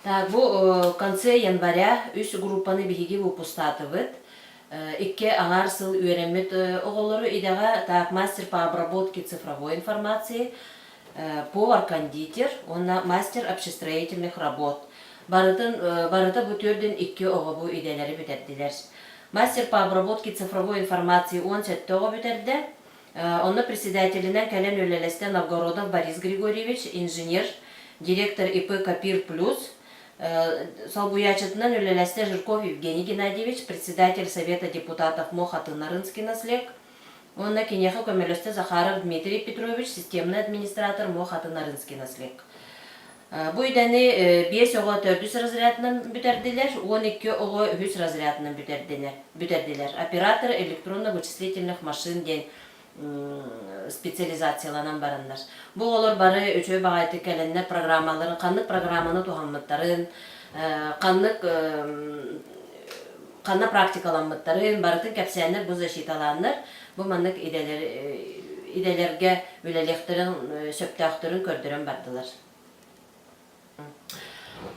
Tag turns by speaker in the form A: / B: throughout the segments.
A: Так, bu konse января üç gruppanı bihigi выпустатывает. Икке аңар сыл үйренмет оголору идега так мастер по обработке цифровой информации, повар-кондитер, онна мастер общестроительных работ. Барыта bu төрден икке оғобу иделери битердилер. Мастер по обработке цифровой информации он сетте оғы битерди. Онна председателинен кәлен өлелесте Новгородов Борис Григорьевич, инженер, директор ИП Копир Плюс. Салбуячетнен өлелесте Жирков Евгений Геннадьевич, председатель Совета депутатов Мохаты-Нарынский наслег. Онна кенеха көмелесте Захаров Дмитрий Петрович, системный администратор Мохаты-Нарынский наслег. Bu ideni 5 oğa 400 razrядынан büterdiler, 12 oğa 100 razрядынан büterdiler. Оператор электронно-вычислительных машин ден специализацияланан барандар. Bu олар бары өчөй багайты кәленнер программаларын, қанлык программаны туғанмыттарын, қанна практикаланмыттарын, барытын кәпсәнер bu защиталаныр. Bu маннык иделерге үлелekтерин, сөптәқтөрін көрдірін бардылар.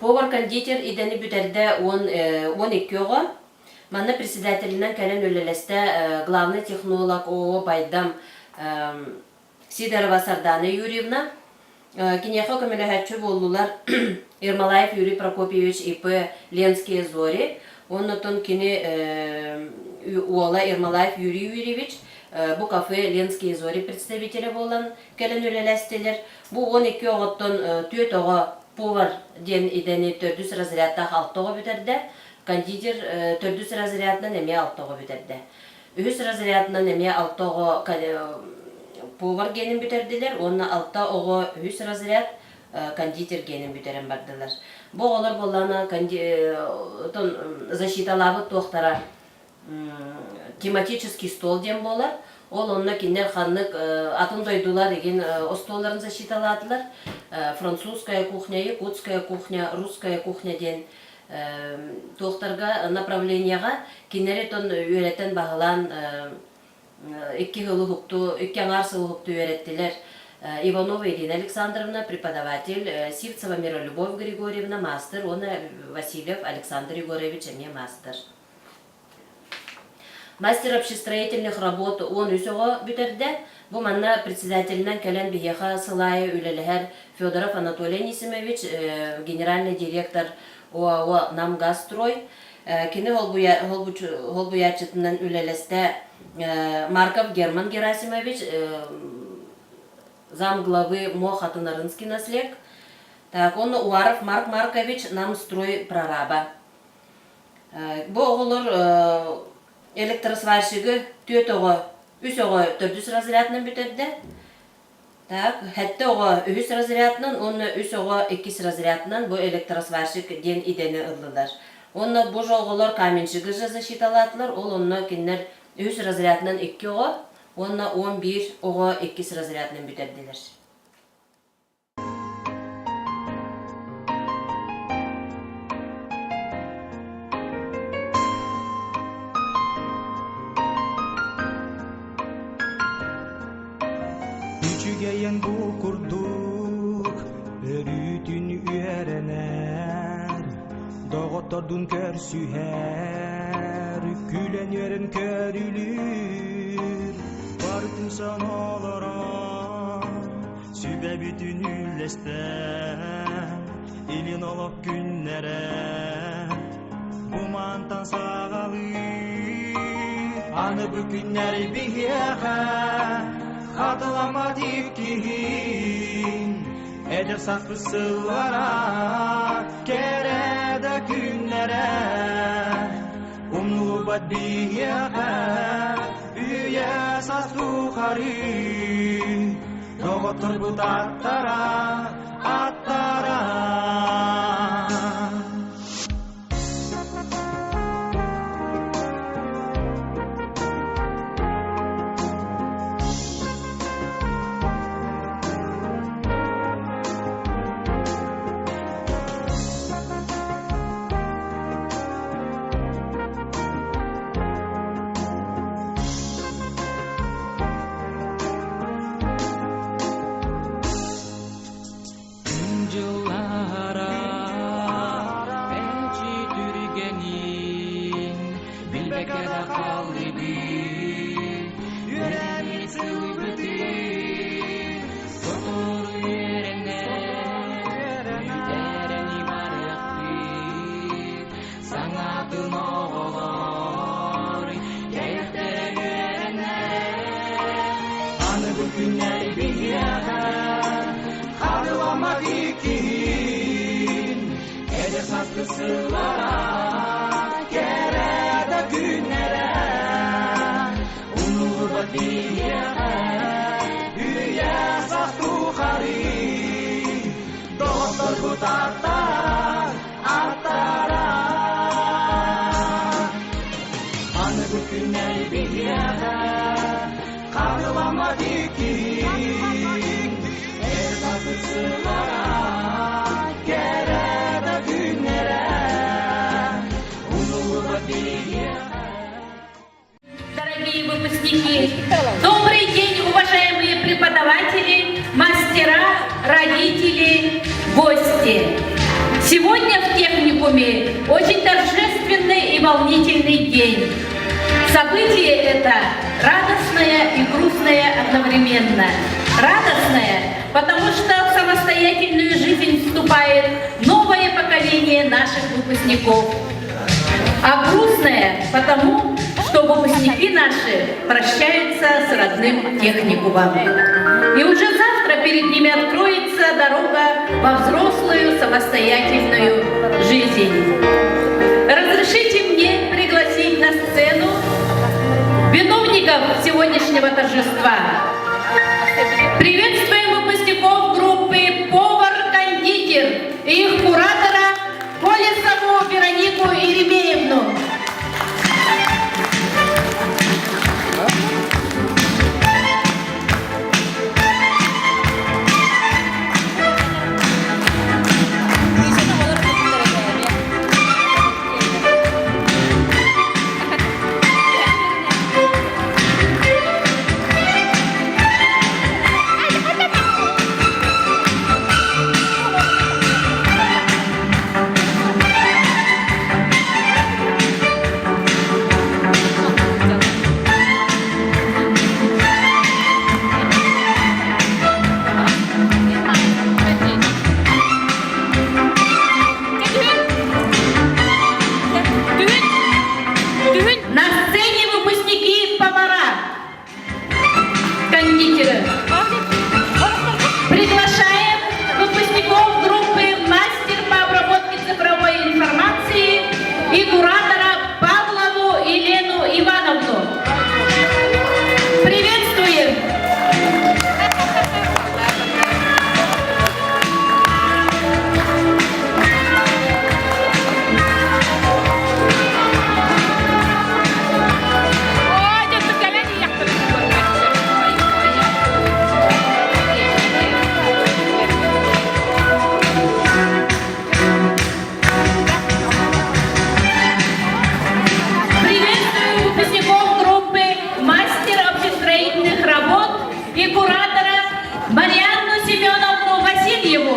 A: Повар-кондитер идени büтерде 12 оға. Манна председателинен кәлен өлелесте главный технолог ООО Байдам Сидорова Сардана Юрьевна, кинеха көмеләһәтче болулар Ермолаев Юрий Прокопьевич ИП Ленские Зори, оннотон кини уола Ермолаев Юрий Юрьевич, bu кафе Ленские Зори представители болан кәлен өлелестелер. Bu 12 оғыттон 4 оға повар ден идени 400 разрядта 6 оға бүтерді. Кондитер 400 разрядынан эме 6 оға бүтерді. 100 разрядынан эме 6 оға повар генин бүтердилер, онна 6 оға 100 разряд кондитер генин бүтерен бардылар. Бу олар боллана защиталабы тоқтара тематический стол ден болар. Ол онна кинер ханнык атын дойдулар деген остоларын защиталадылар. Французская кухня, якутская кухня, русская кухня ден тоқтарға направленияға кинери тон үйреттен бағылан икки аңар сылы хукту үйреттілер. Иванова Ирина Александровна, преподаватель, Сивцева Миролюбовь Григорьевна, мастер, он Васильев Александр Егорович, а мне мастер. Мастер общестроительных работ он үсіға бүтерді. Бұл манна председателінен кәлен бігеға сылайы үлелігер Федоров Анатолий Нисимович, генеральный директор ОАО «Намгазстрой». Кені холбуячетінен үлелесте Марков Герман Герасимович, зам главы Мохаты-Нарынский наслег. Он Уаров Марк Маркович, «Намстрой» прораба. Бұл оғылыр электросварщигі 4 оға 3 оға 400 разрядынан бүтерді. Хәтті оға 100 разрядынан, оны 3 оға 200 разрядынан бұл электросварщик ден идені ұлдылар. Оны бұл оғылар каменшігі защиталадылар, ол оны кеннер 100 разрядынан 2 оға, оны 11 оға 200 разрядынан бүтерділер.
B: Küçügeyen bu kurduk, örütün üyerener, doğutordun kör süher, gülen yeren körülür, vartın sanolara, sübe bütün üllesten, ilin olup günlere, bu mantan sağalır, anı bu günleri bir yağa, Hatırlamadık kihin eder saklı sıllara kerede günlere umlu bat bir yağa üye sas tuharı doğutur bu tattara attara kısırlara, kerede günlere, unulu badiye, hüye sahtuhari, doktor bu tartar, artara. Anı bu günler bir yere, karılamadı ki, kısırlara, kerede günlere, unulu badiye.
C: Дорогие выпускники, добрый день, уважаемые преподаватели, мастера, родители, гости. Сегодня в техникуме очень торжественный и волнительный день. Событие это радостное и грустное одновременно. Радостное, потому что в самостоятельную жизнь вступает новое поколение наших выпускников. А грустное, потому что выпускники наши прощаются с родным техникумом. И уже завтра перед ними откроется дорога во взрослую самостоятельную жизнь. Разрешите мне пригласить на сцену виновников сегодняшнего торжества. Приветствуем выпускников группы «Повар-кондитер» и их куратора Колесову Веронику Еремеевну. На сцене выпускники повара, кондитеры. Приглашаем выпускников группы «Мастер по обработке цифровой информации» и куратора Павлову Елену Ивановну. Приветствуем! Приветствуем выпускников группы «Мастер общестроительных работ» и куратора Марианну Семеновну Васильеву.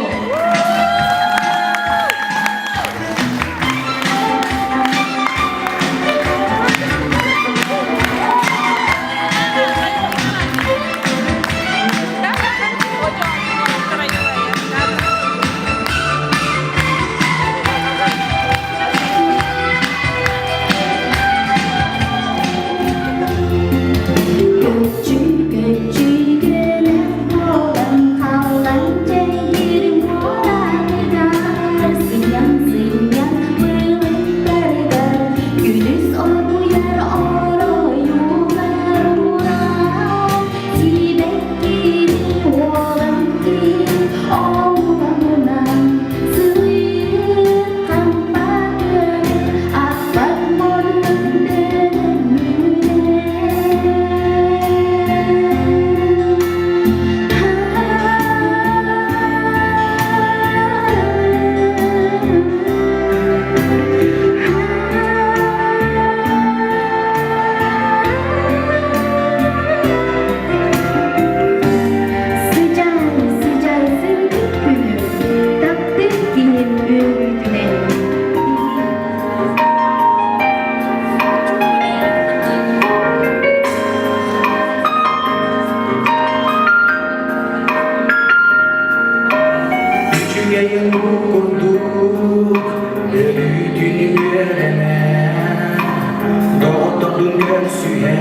B: Doktor dünden süye